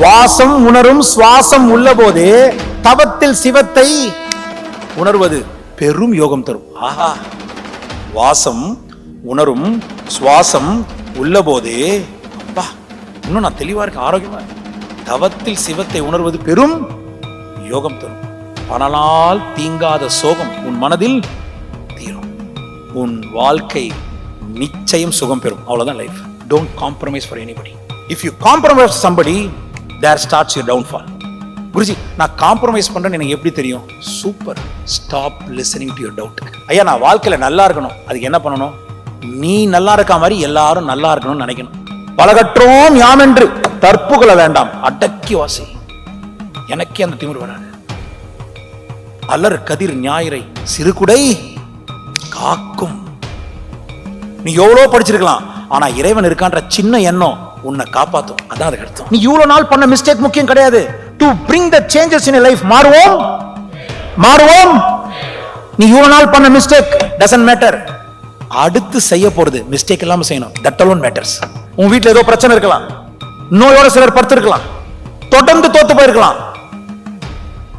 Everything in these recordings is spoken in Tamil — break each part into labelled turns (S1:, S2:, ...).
S1: வாசம் உணரும் சுவாசம் உள்ள போதே தவத்தில் சிவத்தை உணர்வது பெரும் யோகம் தரும். ஆஹா, வாசம் உணரும் சுவாசம் உள்ள போதே, அப்பா இன்னும் நான் தெளிவா இருக்க, ஆரோக்கியமா இருக்கு. தவத்தில் சிவத்தை உணர்வது பெரும் யோகம் தரும். பணலால் தீங்காத சோகம் உன் மனதில் தீரும். உன் வாழ்க்கை நிச்சயம் சுகம் பெறும். அவ்வளவுதான் life. Don't compromise for anybody. If you compromise somebody, there starts your downfall. Guruji, நான் காம்ப்ரமைஸ் பண்றேன்னு எனக்கு எப்படி தெரியும்? Super. Stop listening to your doubt. ஐயா, நான் வாழ்க்கையில நல்லா இருக்கணும், அதுக்கு என்ன பண்ணணும்? நீ நல்லா இருக்க மாதிரி எல்லாரும் நல்லா இருக்கணும்னு நினைக்கணும். பலகற்றோம் யாம் என்று தற்புகழ வேண்டாம், அடக்கி வாசி. எனக்கே அந்த திமிர் வராது. அலர் கதிர் ஞாயிறை சிறுகுடை காக்கும். நீ எவ்வளவு படிச்சிருக்கலாம், ஆனா இறைவன் இருக்கான்ற சின்ன எண்ணம் உன்னை காப்பாத்தும். அதான் அதுக்கு அர்த்தம். நீ இவ்வளவு நாள் பண்ண மிஸ்டேக் முக்கியம் கிடையாது. To bring the changes in life. மாறுவோம் மாறுவோம். நீ இவ்வளவு நாள் பண்ண மிஸ்டேக் டசன்ட் மேட்டர். அடுத்து செய்ய போறது மிஸ்டேக் இல்லாம செய்யணும். That alone matters. உன் வீட்டுல ஏதோ பிரச்சனை இருக்கலாம், நோயோட சிலர் படுத்திருக்கலாம், தொடர்ந்து தோத்து போயிருக்கலாம்,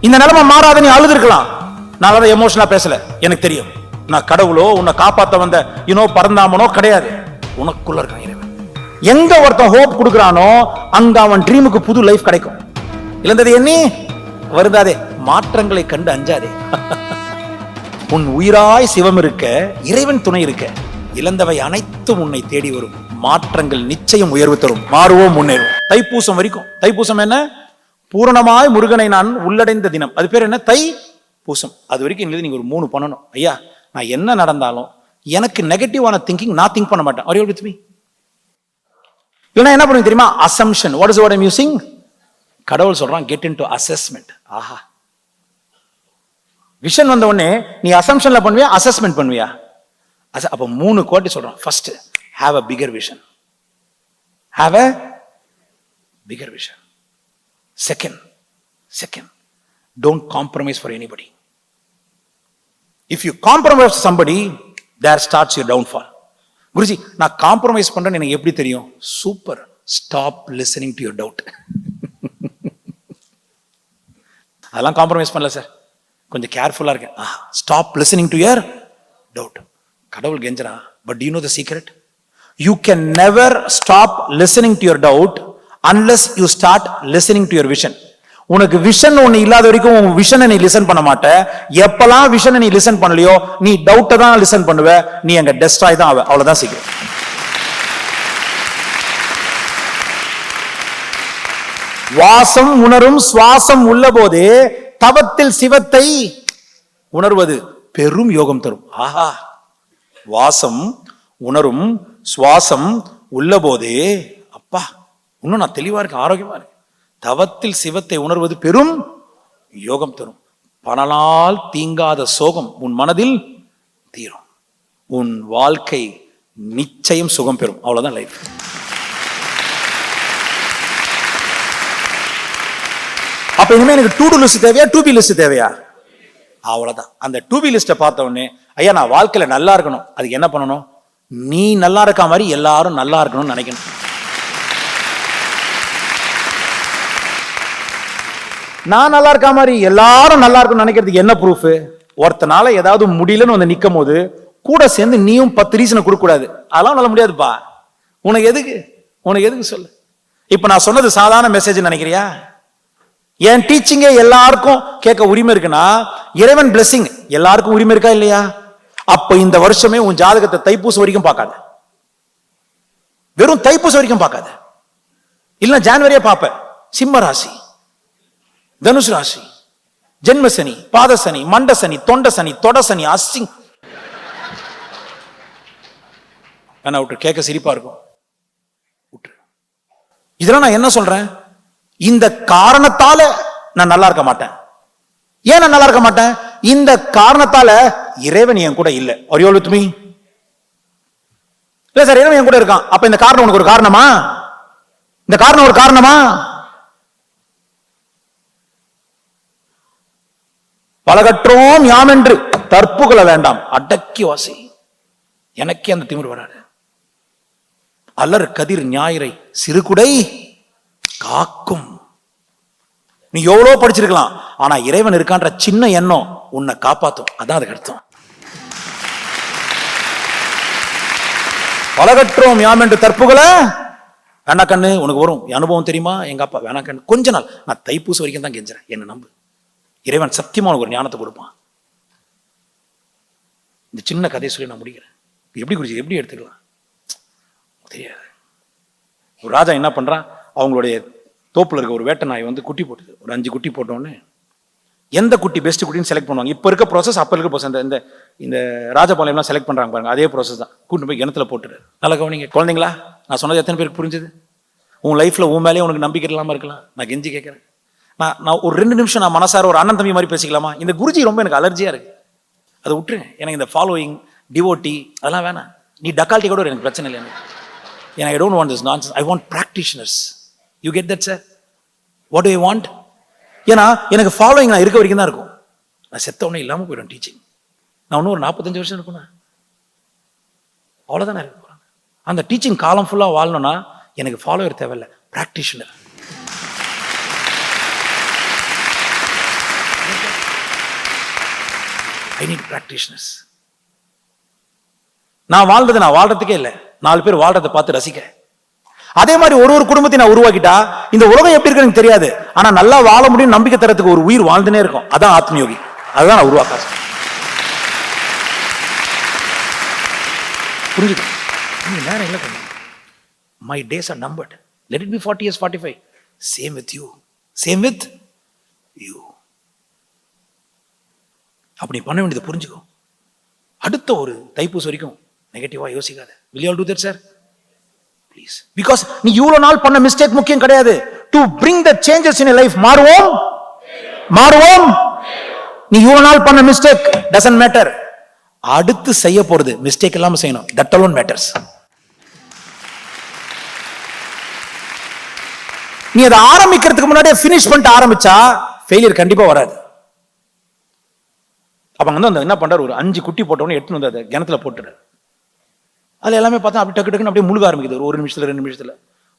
S1: இந்த நிலைமை மாறாத நீ அழுது இருக்கலாம். நான் அதை எமோஷனலா பேசல, எனக்கு தெரியும். நான் கடவுளோ உன்னை காப்பாத்த வந்த பரந்தாமனோ கிடையாது. உனக்குள்ள இருக்கான் இறைவன். எங்க ஒருத்தன் ஹோப் கொடுக்கறானோ அங்க அவன் ட்ரீமுக்கு புது லைஃப் கிடைக்கும். இழந்தது எண்ணி வருந்தாதே, மாற்றங்களை கண்டு அஞ்சாதே. உன் உயிராய் சிவம் இருக்க, இறைவன் துணை இருக்க, இழந்தவை அனைத்தும் உன்னை தேடி வரும். மாற்றங்கள் நிச்சயம் உயர்வு தரும். மாறுவோம், முன்னேறும். தைப்பூசம் வரைக்கும். தைப்பூசம் என்ன? பூரணமாய் முருகனை நான் உள்ளடைந்த தினம். அது பேர் என்ன? தை பூசம். அது வரைக்கும் நீங்க ஒரு 3 பண்ணணும். ஐயா, நான் என்ன நடந்தாலும் எனக்கு நெகட்டிவான திங்கிங் நான் திங்க் பண்ண மாட்டேன். Are you with me? இல்லைன்னா என்ன பண்ணுவீங்க தெரியுமா? Assumption. What is what I'm using? கடவுள் சொல்றான், கெட் இன்டு அசஸ்மெண்ட். ஆஹா, விஷன் வந்த உடனே நீ அசம்ஷன்ல பண்ணுவியா, அசஸ்மெண்ட் பண்ணுவியா? அப்ப 3 குவாலிட்டி சொல்றான். First, have a bigger vision. Have a bigger vision. Second, don't compromise for anybody. If you compromise somebody, there starts your downfall. Guruji, நான் காம்ப்ரமைஸ் பண்றேன்னு எனக்கு எப்படி தெரியும்? Super. Stop listening to your doubt. அதெல்லாம் காம்ப்ரமைஸ் பண்ணல சார், கொஞ்சம் கேர்ஃபுல்லா இருக்கேன். Stop listening to your doubt. கடவுள் கெஞ்சரா. But you know the secret? You can never stop listening to your doubt unless you start listening to your vision. உனக்கு விஷன் ஒண்ணு இல்லாத வரைக்கும் உன் விஷனை நீ லிசன் பண்ண மாட்ட. எப்பெல்லாம் விஷனை நீ லிசன் பண்ணலையோ நீ டவுட்டை தான் லிசன் பண்ணுவ. நீ அங்க டெஸ்ட்ராய் தான் ஆவ. அவ்வளவுதான் சீக்கிரம். வாசம் உணரும் சுவாசம் உள்ள போதே தவத்தில் சிவத்தை உணர்வது பெரும் யோகம் தரும். ஆஹா, வாசம் உணரும் சுவாசம் உள்ள போதே, அப்பா இன்னும் நான் தெளிவா இருக்கேன், ஆரோக்கியமா இருக்கு. தவத்தில் சிவத்தை உணர்வது பெரும் யோகம் தரும். பணலால் தீங்காத சோகம் உன் மனதில் தீரும். உன் வாழ்க்கை நிச்சயம் சுகம் பெறும். அவ்வளவுதான் லைஃப். அப்ப இனிமே எனக்கு டு டு லிஸ்ட் தேவையா, டு பி லிஸ்ட் தேவையா? அவ்வளவுதான். அந்த டு பி லிஸ்ட்டை பார்த்த உடனே, ஐயா நான் வாழ்க்கையில நல்லா இருக்கணும், அதுக்கு என்ன பண்ணணும்? நீ நல்லா இருக்க மாதிரி எல்லாரும் நல்லா இருக்கணும்னு நினைக்கணும். நான் நல்லா இருக்க மாதிரி எல்லாரும் நல்லா இருக்கணும்னு நினைக்கிறதுக்கு என்ன ப்ரூஃப்? ஒருத்தனால ஏதாவது முடியலன்னு வந்து நிற்கும் போது கூட சேர்ந்து நீயும் 10 ரீசனை கொடுக்க கூடாது. அதெல்லாம் நல்ல முடியாதுப்பா. உனக்கு எதுக்கு சொல்லு. இப்ப நான் சொன்னது சாதாரண மெசேஜ் நினைக்கிறியா? என் டீச்சிங்கே எல்லாருக்கும் கேட்க உரிமை இருக்குன்னா, இறைவன் பிளெஸிங் எல்லாருக்கும் உரிமை இருக்கா இல்லையா? அப்ப இந்த வருஷமே உன் ஜாதகத்தை தைப்பூசம் வரைக்கும் பார்க்காத. வெறும் தைப்பூசம் வரைக்கும் பார்க்காத. இல்ல ஜான்வரியா பார்ப்ப. சிம்ம ராசி, தனுஷ் ராசி, ஜென்ம சனி, பாத சனி, மண்ட சனி, தொண்ட சனி, தொட சனி, அசிங். விட்டு கேட்க சிரிப்பா இருக்கும். இதெல்லாம் நான் என்ன சொல்றேன்? இந்த காரணத்தால நான் நல்லா இருக்க மாட்டேன். ஏன் நான் நல்லா இருக்க மாட்டேன்? இந்த காரணத்தால இறைவன் என் கூட இல்ல. Are you with me? இல்ல சார், இறைவன் என் கூட இருக்கான். அப்ப இந்த காரணம் உனக்கு ஒரு காரணமா? இந்த காரணம் ஒரு காரணமா? பலகற்றோம் யாம் என்று தற்புகழ வேண்டாம், அடக்கி வாசி. எனக்கே அந்த திமிர் வராது. அலர் கதிர் ஞாயிறை சிறுகுடை காக்கும். நீ எவ்வளவு படிச்சிருக்கலாம், ஆனா இறைவன் இருக்கான்ற சின்ன எண்ணம் உன்னை காப்பாத்தும். அதான் அதுக்கு அர்த்தம். பலகற்றோம் யாம் என்று தற்புகழ வேணா கண்ணு உனக்கு வரும். அனுபவம் தெரியுமா, எங்க அப்பா வேணா கண்ணு கொஞ்ச நாள், நான் தைப்பூசம் வரைக்கும் தான் கெஞ்சுறேன், என்ன நம்பு, இறைவன் சத்தியமா உனக்கு ஒரு ஞானத்தை கொடுப்பான். இந்த சின்ன கதையை சொல்லி நான் முடிக்கிறேன். எப்படி குறிச்சு எப்படி எடுத்துக்கலாம் தெரியாது. ஒரு ராஜா என்ன பண்றான், அவங்களுடைய தோப்புல இருக்க ஒரு வேட்டை நாய் வந்து குட்டி போட்டுது. ஒரு 5 குட்டி போட்டோன்னு எந்த குட்டி பெஸ்ட் குட்டின்னு செலக்ட் பண்ணுவாங்க. இப்போ இருக்க ப்ராசஸ் அப்போ இருக்க ப்ராசஸ், இந்த இந்த ராஜபாளையம்லாம் செலக்ட் பண்ணுறாங்க பாருங்க, அதே ப்ராசஸ் தான். கூட்டு போய் கிணத்துல போட்டுரு. நல்லா கவனிங்க குழந்தைங்களா, நான் சொன்னது எத்தனை பேருக்கு புரிஞ்சுது? உன் லைஃப்பில் உன் மேலேயே உனக்கு நம்பிக்கை இல்லாமல் இருக்கலாம். நான் கெஞ்சி கேட்குறேன். நான் ஒரு 2 நிமிஷம் நான் மனசார ஒரு அண்ணன் தம்பி மாதிரி பேசிக்கலாமா? இந்த குருஜி ரொம்ப எனக்கு அலர்ஜியாக இருக்கு, அதை விட்டுருங்க. எனக்கு இந்த ஃபாலோயிங் டிவோட்டி அதெல்லாம் வேணாம். நீ டக்கால்ட்டி கூட எனக்கு பிரச்சனை இல்லை. எனக்கு I don't want this nonsense. I want practitioners. You get that sir? What to you want? ஏன்னா எனக்கு ஃபாலோயிங் நான் இருக்க வரைக்கும் தான் இருக்கும். நான் செத்த உடனே இல்லாமல் போயிடும் டீச்சிங். நான் இன்னும் ஒரு 45 வருஷம் இருக்கும்ண்ணா, அவ்வளோதானே இருக்க போகிறேன். அந்த டீச்சிங் காலம் ஃபுல்லாக வாழணும்னா எனக்கு ஃபாலோவர் தேவையில்லை, ப்ராக்டிஷனர். I need practitioners. நான் வாழ்றதுக்கே இல்லை, 4 பேர் வாழ்றதை பார்த்து ரசிக்க. அதே மாதிரி ஒரு குடும்பத்தை நான் உருவாக்கிட்டா இந்த உலகம் எப்படி இருக்குன்னு எனக்கு தெரியாது, ஆனா நல்லா வாழ முடியும் நம்பிக்கை தரத்துக்கு ஒரு உயிர் வாழ்ந்துனே இருக்கும். அதான் ஆத்மயோகி. அதுதான் நான் உருவாக்க. புரிஞ்சுக்க நேரம் இல்லை. My days or numbered. Let it be 40 years 45. Same with you, same with you. அப்படி பண்ண வேண்டியதை புரிஞ்சுக்கோ. அடுத்த ஒரு தைப்பூசம் வரைக்கும் நெகட்டிவா யோசிக்காத. will you all do that sir? please. because நீ இவ்வளவு நாள் பண்ண மிஸ்டேக் முக்கியம் கிடையாது. to bring the changes in your life. மாறுவோம். நீ இவ்வளவு நாள் பண்ண மிஸ்டேக் doesn't matter. அடுத்து செய்ய போறது மிஸ்டேக் இல்லாம செய்யணும். that alone matters. நீ அதை ஆரம்பிக்கிறதுக்கு முன்னாடியே ஃபினிஷ் பண்ணிட்டு ஆரம்பிச்சா ஃபெயிலியர் கண்டிப்பா வராது. அப்ப வந்து என்ன பண்றாரு, ஒரு 5 குட்டி போட்டவொடனே எடுத்துன்னு வந்து அதை கிணத்துல போட்டுரு. அதுல எல்லாமே பார்த்தா அப்படி டக்கு டக்குன்னு அப்படியே முழுக ஆரம்பிக்குது. ஒரு நிமிஷத்துல 2 நிமிஷத்துல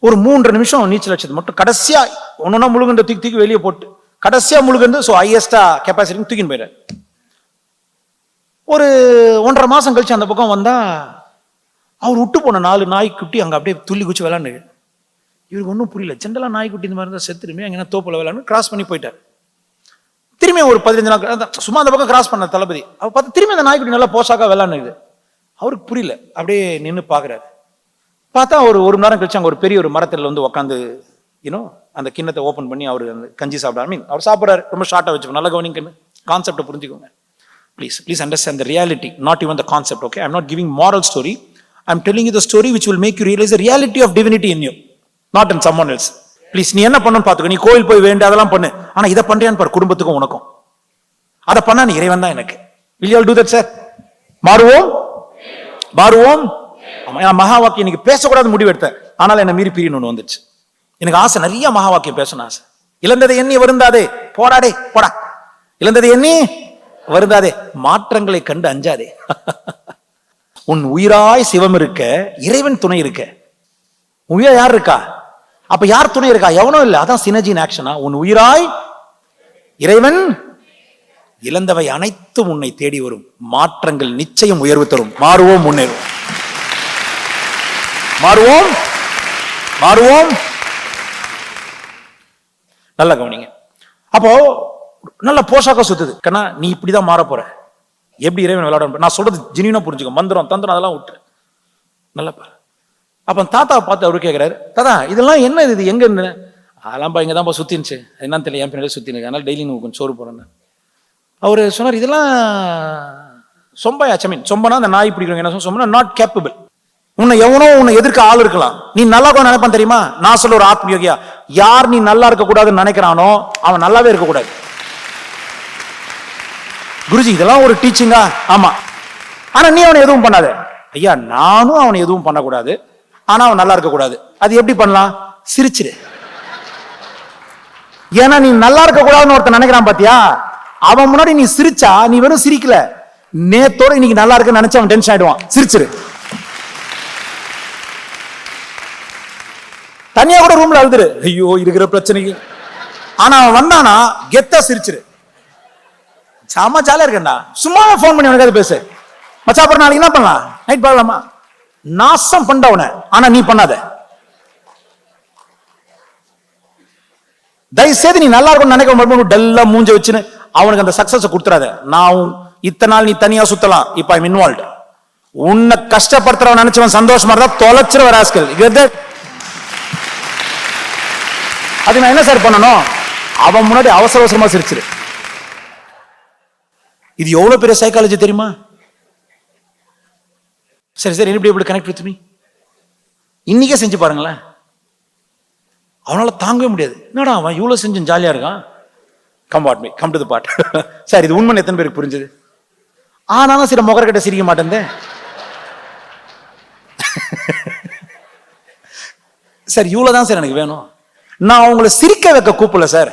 S1: ஒரு 3 நிமிஷம் நீச்சல் அடிச்சது மட்டும் கடைசியா ஒன்னொன்னா முழுகுன்ற தூக்கி வெளியே போட்டு கடைசியா முழுகுந்து ஸோ ஹையஸ்டா கெப்பாசிட்டி தூக்கின்னு போயிட. ஒரு 1.5 மாசம் கழிச்சு அந்த பக்கம் வந்தா அவர் விட்டு போன 4 நாய்க்குட்டி அங்க அப்படியே துள்ளி குச்சி விளாண்டு. இவருக்கு ஒன்றும் புரியல. ஜென்ரலா நாய்க்குட்டி இந்த மாதிரி இருந்தா செத்துருமே, அங்கே தோப்புல விளாண்டு கிராஸ் பண்ணி போயிட்டார். திரும்பி ஒரு 15 நாள் சும்மா அந்த பக்கம் கிராஸ் பண்ண தளபதி அவர் பார்த்து திரும்பி அந்த நாய்க்குட்டி நல்லா போசாக்கா விளாண்டுது. அவருக்கு புரியல, அப்படியே நின்று பாக்குறாரு. பார்த்தா ஒரு மணி நேரம் கழிச்சு அங்க ஒரு பெரிய ஒரு மரத்துல வந்து உட்காந்து அந்த கிண்ணத்தை ஓபன் பண்ணி அவர் கஞ்சி சாப்பிடாரு. அவர் சாப்பிட்றாரு. ரொம்ப ஷார்ட்டா வச்சுக்கோங்க, நல்ல கவனிக்கணும், கான்செப்டை புரிஞ்சுக்கோங்க. Please understand the reality, not even the concept. Okay, I am not giving moral story. I am telling you the story which will make you realize the reality of divinity in you, not in someone else. Please நீ என்ன பண்ணணும்னு பாத்துக்கோ. நீ கோயில் போய் வேண்டிய அதெல்லாம் பண்ணு, ஆனா இதை பண்றியான்னு பாரு, குடும்பத்துக்கும் உனக்கும். அதை பண்ணா நீ இறைவன் தான் எனக்கு. will you all do that sir? மாறுவோம். மகா வாக்கியம் இன்னைக்கு பேசக்கூடாது முடிவு எடுத்தேன், ஆனால் என்ன மீறி பிரியணும்னு வந்துச்சு. எனக்கு ஆசை, நிறைய மகா வாக்கியம் பேசணும் ஆசை. இழந்ததை எண்ணி வருந்தாதே, போடா. இழந்ததை எண்ணி வருந்தாதே, மாற்றங்களை கண்டு அஞ்சாதே. உன் உயிராய் சிவம் இருக்க, இறைவன் துணை இருக்க. உயிரா யார் இருக்கா? அப்ப யார் துணை இருக்கா? எவனோ இல்ல. அதான் சினர்ஜி ஆக்ஷனா. உன் உயிராய் இறைவன், இழந்தவை அனைத்தும் உன்னை தேடி வரும், மாற்றங்கள் நிச்சயம் உயர்வு தரும். மாறுவோம், முன்னேறுவோம். நல்ல கவனிங்க. அப்போ நல்ல போஷாக்க சுத்துது கண்ணா, நீ இப்படிதான் மாற போற. எப்படி இறைவன் விளையாட, நான் சொல்றது ஜெனியூனா புரிஞ்சுக்கோ. மந்திரம் தந்திரம் அதெல்லாம் விட்டு நல்லா பாரு. அப்ப தாத்தாவை பார்த்து அவரு கேட்கிறாரு, தாத்தா இதெல்லாம் என்ன, இது எங்க இருந்து? அதெல்லாம் இங்க தான் சுத்தினுச்சு, என்னன்னு தெரியல, என் பின்னாடி சுத்தினு, அதனால டெய்லி கொஞ்சம் சோறு போறேன்னு அவரு சொன்னார். இதெல்லாம் சொம்பனா அந்த நாய் பிடிக்கிறவங்க என்ன சொன்னா, நாட் கேப்பபிள். உன்னை எதிர்க்க ஆள் இருக்கலாம், நீ நல்லா கூட நினைப்பான் தெரியுமா? நான் சொல்ல ஒரு ஆத்மயோகியா, யார் நீ நல்லா இருக்க கூடாதுன்னு நினைக்கிறானோ அவன் நல்லாவே இருக்க கூடாது. குருஜி இதெல்லாம் ஒரு டீச்சிங்கா? ஆமா. ஆனா நீ அவனை எதுவும் பண்ணாத. ஐயா நானும் அவனை எதுவும் பண்ணக்கூடாது, ஆனா அவன் நல்லா இருக்க கூடாது. அது எப்படி பண்ணலாம்? சிரிச்சிரு. ஏன்னா நீ நல்லா இருக்க கூடாதுன்னு ஒருத்தன் நினைக்கிறான் பாத்தியா, அவன் முன்னாடி நீ சிரிச்சா, நீ வெறும் சிரிக்கல, நேத்தோட இன்னைக்கு நல்லா இருக்குன்னு நினைச்சு அவன் டென்ஷன் ஆயிடுவான். சிரிச்சிரு. தனியா கூட ரூம்ல அழுதுரு, ஐயோ இருக்கிற பிரச்சனைக்கு ஆனா அவன் வந்தானா கெத்தா சிரிச்சிரு. சாமா ஜாலியா இருக்கேன்டா, சும்மா போன் பண்ணி அவனுக்காவது பேசு. மச்சா அப்புறம் நாளைக்கு என்ன பண்ணலாம், நைட் பார்க்கலாமா? நாசம் பண்ண அவனை. ஆனா நீ பண்ணாத. தயவு செய்து நீ நல்லா இருக்கும் நினைக்க டல்லா மூஞ்ச வச்சுன்னு அவனுக்கு அந்த சக்சஸ் கொடுத்துறாத. நான் இத்தனை நாள் நீ தனியா சுத்தலாம், இப்ப ஐம் இன்வால்வ். உன்னை கஷ்டப்படுத்துறவன் நினைச்சவன் சந்தோஷமா இருந்தா தொலைச்சிருவ ராஸ்கல். அது நான் என்ன சார் பண்ணணும்? அவன் முன்னாடி அவசர அவசரமா சிரிச்சிரு. இது எவ்வளவு பெரிய சைக்காலஜி தெரியுமா? சரி சரி, எப்படி கனெக்ட் வித் மீ இன்னைக்கே செஞ்சு பாருங்களேன். அவனால தாங்கவே முடியாது. என்னடா அவன் இவ்வளவு செஞ்சு ஜாலியா இருக்கான். Come to the part. Sir இது உண்மை எத்தனை பேருக்கு புரிஞ்சது? ஆனாலும் சில முகரக்கிட்ட சிரிக்க மாட்டேன் சார். இவ்வளவுதான் சார் எனக்கு வேணும். நான் உங்களை சிரிக்க வைக்க கூப்பிடல சார்,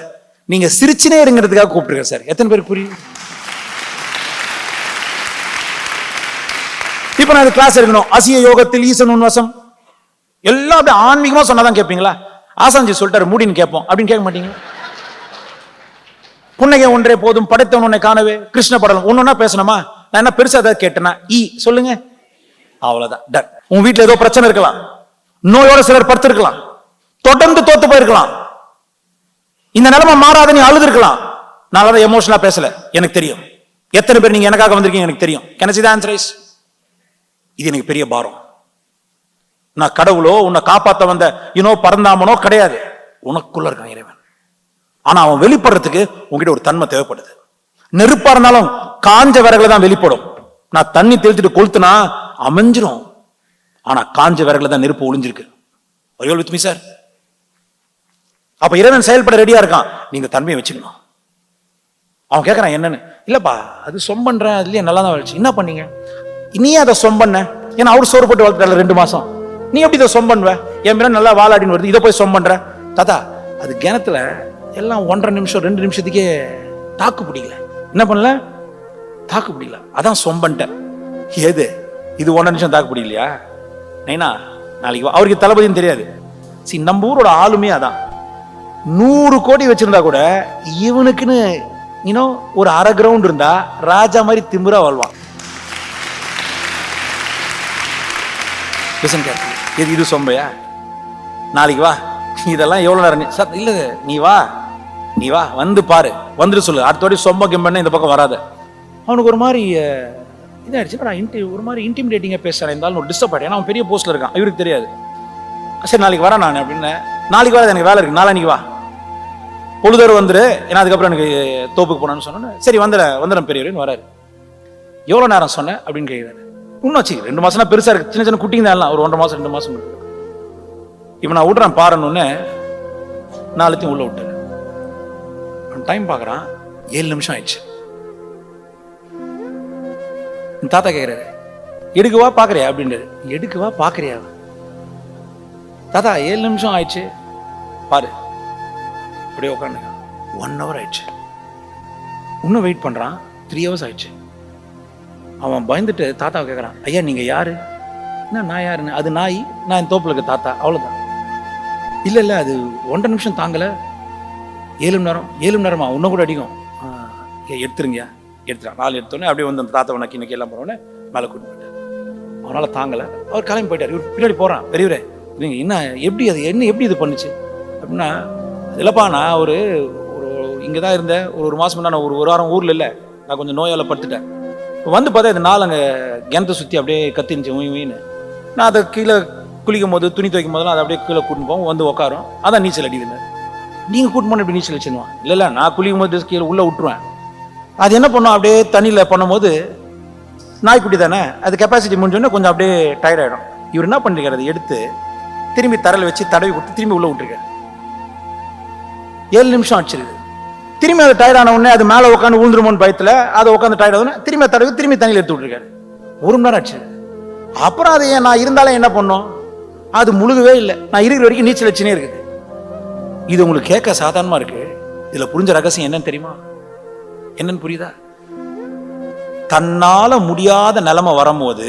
S1: நீங்க சிரிச்சுனே இருங்கிறதுக்காக கூப்பிட்டுருக்கேன் சார். எத்தனை பேருக்கு புரியும்? இப்ப நான் கிளாஸ் எடுக்கணும். அசிய யோகத்தில் ஈசன் உன்வசம் எல்லாம் அப்படியே ஆன்மீகமா சொன்னாதான் கேட்பீங்களா? ஆசாஞ்சி சொல்லிட்டாரு மூடின்னு கேட்போம் அப்படின்னு கேட்க மாட்டீங்களா? புன்னகை ஒன்றே போதும் படைத்தவன் உன்னை காணவே, கிருஷ்ண படலம் ஒன்னொன்னா பேசணுமா? நான் என்ன பெருசா ஏதாவது கேட்டேன்னா சொல்லுங்க, அவ்வளவுதான் டன். உன் வீட்டுல ஏதோ பிரச்சனை இருக்கலாம், நோயோட சிலர் படுத்து இருக்கலாம், தொடர்ந்து தோத்து போயிருக்கலாம், இந்த நிலைமை மாறாத நீ அழுது இருக்கலாம். நான் அதை எமோஷனலா பேசல, எனக்கு தெரியும். எத்தனை பேர் நீங்க எனக்காக வந்திருக்கீங்க எனக்கு தெரியும். Can I see the answer is? இது எனக்கு பெரிய பாரம். நான் கடவுளோ உன்னை காப்பாத்த வந்த பரந்தாமனோ கிடையாது. உனக்குள்ள இருக்கான் இறைவன். ஆனா அவன் வெளிப்படுறதுக்கு உங்ககிட்ட ஒரு தன்மை தேவைப்படுது. நெருப்பா இருந்தாலும் காஞ்ச விறகுல தான் வெளிப்படும். நான் தண்ணி தெளித்துட்டு கொளுத்துனா அமைஞ்சிரும். ஆனா காஞ்ச விறகுல தான் நெருப்பு ஒளிஞ்சிருக்கு. With me sir? அப்ப இறைவன் செயல்பட ரெடியா இருக்கான். நீங்க தன்மையை வச்சுக்கணும். அவன் கேட்கறான் என்னன்னு. இல்லப்பா அது சொம்பன்றேன், அதுலயே நல்லா தான் வச்சு. என்ன பண்ணீங்க? நீ அதை சொம்பண்ண. ஏன்னா அவர் சோறு போட்டு வளர்த்துட்டால 2 மாசம். நீ எப்படி இதை சொம்பண்ணுவ? என் பேர நல்லா வாழாடின்னு வருது, இதை போய் சொம்பன்ற. தாத்தா அது கிணத்துல எல்லாம் 1.5 நிமிஷம் 2 நிமிஷத்துக்கே தாக்கு பிடிக்கல. என்ன பண்ணல? தாக்கு பிடிக்கல, அதான் சொம்பன்ட்ட. ஏது இது 1.5 நிமிஷம் தாக்கு பிடிக்கலையா? நைனா நாளைக்கு அவருக்கு தளபதினு தெரியாது. நம்ம ஊரோட ஆளுமே அதான். 100 கோடி வச்சிருந்தா கூட இவனுக்குன்னு ஒரு அரை கிரவுண்ட் இருந்தா ராஜா மாதிரி திமிரா வாழ்வான். இது சொம்பையா? நாளைக்கு வா, இதெல்லாம் எவ்வளவு நேரம்? இல்ல நீ வா வந்து பாரு, வந்துட்டு சொல்லு. அடுத்தோட சொம்ப கிம்பண்ண இந்த பக்கம் வராத. அவனுக்கு ஒரு மாதிரி இதாயிடுச்சு. ஒரு மாதிரி இன்டிமிடேட்டிங்கா பேசுறேன். இருந்தாலும் ஒரு டிஸ்டர்ப் ஆயிடும். அவன் பெரிய போஸ்ட்ல இருக்கான், இவருக்கு தெரியாது. சரி நாளைக்கு வரேன் நான் அப்படின்னு. நாளைக்கு வராது, எனக்கு வேலை இருக்கு, நாளைக்கு வா, பொழுதோறு வந்துரு. ஏன்னா அதுக்கப்புறம் எனக்கு தோப்புக்கு போனான்னு சொன்னேன். சரி வந்துடுறேன் பெரியவரேன்னு வராரு. எவ்வளவு நேரம் சொன்னேன் அப்படின்னு கேட்கிறாரு. இன்னும் வச்சு 2 மாசம்னா பெருசா இருக்கு, சின்ன சின்ன குட்டிங்க தான், ஒரு 1.5 மாசம் 2 மாசம். இப்ப நான் விடுறேன் பாருன்னு 4 உள்ள விட்டேன். டைம் பாக்குறான், 7 நிமிஷம் ஆயிடுச்சு. தாத்தா கேக்குறாரு, எடுக்கவா பாக்குறியா அப்படின்றாரு. எடுக்கவா பாக்குறியா? தாத்தா 7 நிமிஷம் ஆயிடுச்சு பாரு. அப்படியே உட்காந்து 1 hour ஆயிடுச்சு. இன்னும் வெயிட் பண்றான். 3 hours ஆயிடுச்சு. அவன் பயந்துட்டு தாத்தாவை கேட்கறான், ஐயா நீங்க யாரு? என்ன நான் யாருன்னு? அது நாய், நான் என் தோப்புல இருக்க தாத்தா, அவ்வளவுதான். இல்ல அது 1.5 நிமிஷம் தாங்கல, 7 மணி நேரம். 7 மணி நேரமா? இன்னும் கூட அடிக்கும். எடுத்துருங்கயா. எடுத்துறான். 4 எடுத்தோடனே அப்படியே வந்து அந்த தாத்தாவை நக்கி எல்லாம் போனோடனே மேலே கூட்டு போயிட்டார். அவனால தாங்கல, அவர் கிளம்பி போயிட்டார். இவர் பின்னாடி போறான். பெரியவரே நீங்க என்ன எப்படி அது என்ன எப்படி இது பண்ணுச்சு அப்படின்னா, இல்லப்பா நான் ஒரு இங்கதான் இருந்தேன். ஒரு மாசம் முன்னா நான் ஒரு வாரம் ஊர்ல இல்லை, நான் கொஞ்சம் நோயால படுத்துட்டேன். வந்து பார்த்தா இந்த நாள் அங்கே கிணத்தை சுற்றி அப்படியே கத்திருந்துச்சு வீணு. நான் அதை கீழே குளிக்கும் போது துணி துவைக்கும் போதெல்லாம் அதை அப்படியே கீழே கூட்டின்னு போவோம், வந்து உட்காரும். அதான் நீச்சல் அடிக்குது. நீங்கள் கூட்டு போன எப்படி நீச்சல் வச்சுருவான்? இல்லை நான் குளிக்கும் போது கீழே உள்ளே விட்டுருவேன். அது என்ன பண்ணும், அப்படியே தண்ணியில் பண்ணும்போது நாய்க்குட்டி தானே, அது கெப்பாசிட்டி முடிஞ்சோடனே கொஞ்சம் அப்படியே டயர்ட் ஆகிடும். இவர் என்ன பண்ணிருக்காரு, அதை எடுத்து திரும்பி தரையில் வச்சு தடவி கொடுத்து திரும்பி உள்ளே விட்டுருக்காரு. 7 நிமிஷம் ஆச்சுருக்குது. திரும்பி அது டயர்ட் ஆன உடனே அது மேலே உட்காந்து விழுந்துருமோன்னு பயத்தில் அதை உட்காந்து டயர்ட் ஆகுதுன்னு திரும்பி தடவி திரும்பி தண்ணியில் எடுத்து விட்டுருக்காரு. 1 மணி நேரம் ஆச்சு. அப்புறம் அது நான் இருந்தாலும் என்ன பண்ணோம், அது முழுகவே இல்லை. நான் இருக்கிற வரைக்கும் நீச்சல் வச்சுனே இருக்குது. இது உங்களுக்கு கேட்க சாதாரணமா இருக்கு. இதுல புரிஞ்ச ரகசியம் என்னன்னு தெரியுமா? என்னன்னு புரியுதா? தன்னால முடியாத நிலைமை வரும்போது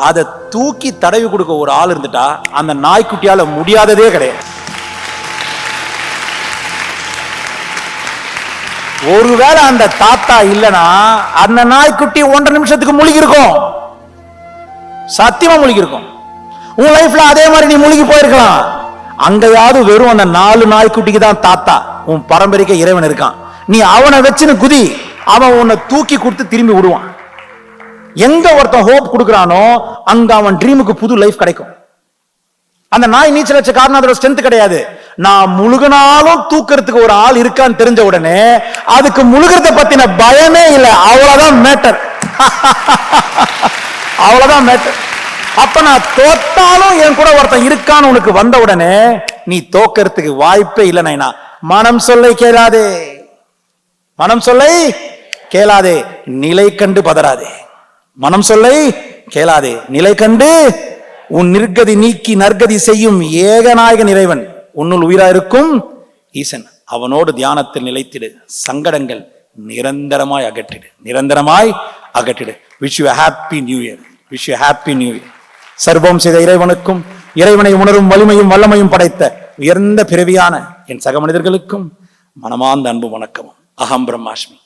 S1: அதை தூக்கி தடவி கொடுக்க ஒரு ஆள் இருந்துட்டா அந்த நாய்க்குட்டியால முடியாததே கிடையாது. ஒருவேளை அந்த தாத்தா இல்லனா அந்த நாய்க்குட்டி 1.5 நிமிஷத்துக்கு முழுகி இருக்கும், சத்தியமா முழுகி இருக்கும். உன் லைஃப்ல அதே மாதிரி நீ முழுகி போயிருக்கலாம். அங்கயாவது வெறும் அந்த 4 நாய்க்குட்டிக்கு தான் தாத்தா, உன் பரம்பரைக்கு இறைவன் இருக்கான். நீ அவனை வச்சுன்னு குதி, அவன் உன்னை தூக்கி கொடுத்து திரும்பி விடுவான். எங்க ஒருத்தன் ஹோப் கொடுக்கறானோ அங்க அவன் ட்ரீமுக்கு புது லைஃப் கிடைக்கும். அந்த நாய் நீச்சல் வச்ச காரணம் அதோட ஸ்ட்ரென்த் கிடையாது. நான் முழுகினாலும் தூக்கிறதுக்கு ஒரு ஆள் இருக்கான்னு தெரிஞ்ச உடனே அதுக்கு முழுகிறத பத்தின பயமே இல்லை. அவ்வளவுதான் மேட்டர். அவ்வளவுதான் மேட்டர். அப்ப நான் தோத்தாலும் என் கூட ஒருத்தன் இருக்கான்னு உனக்கு வந்த உடனே நீ தோக்கிறதுக்கு வாய்ப்பே இல்லை. நைனா மனம் சொல்லை கேளாதே, மனம் சொல்லை கேளாதே, நிலை கண்டு பதறாதே. மனம் சொல்லை கேளாதே, நிலை கண்டு உன் நிர்கதி நீக்கி நற்கதி செய்யும் ஏகநாயகன் இறைவன் உன்னுள் உயிராயிருக்கும் ஈசன். அவனோடு தியானத்தில் நிலைத்திடு, சங்கடங்கள் நிரந்தரமாய் அகற்றிடு, நிரந்தரமாய் அகற்றிடு. Wish you happy new year. Wish you happy new year. சர்வம் செய்த இறைவனுக்கும் இறைவனை உணரும் வலிமையும் வல்லமையும் படைத்த உயர்ந்த பிறவியான என் சக மனிதர்களுக்கும் மனமார்ந்த அன்பு வணக்கமும். அகம் பிரம்மாஸ்மி.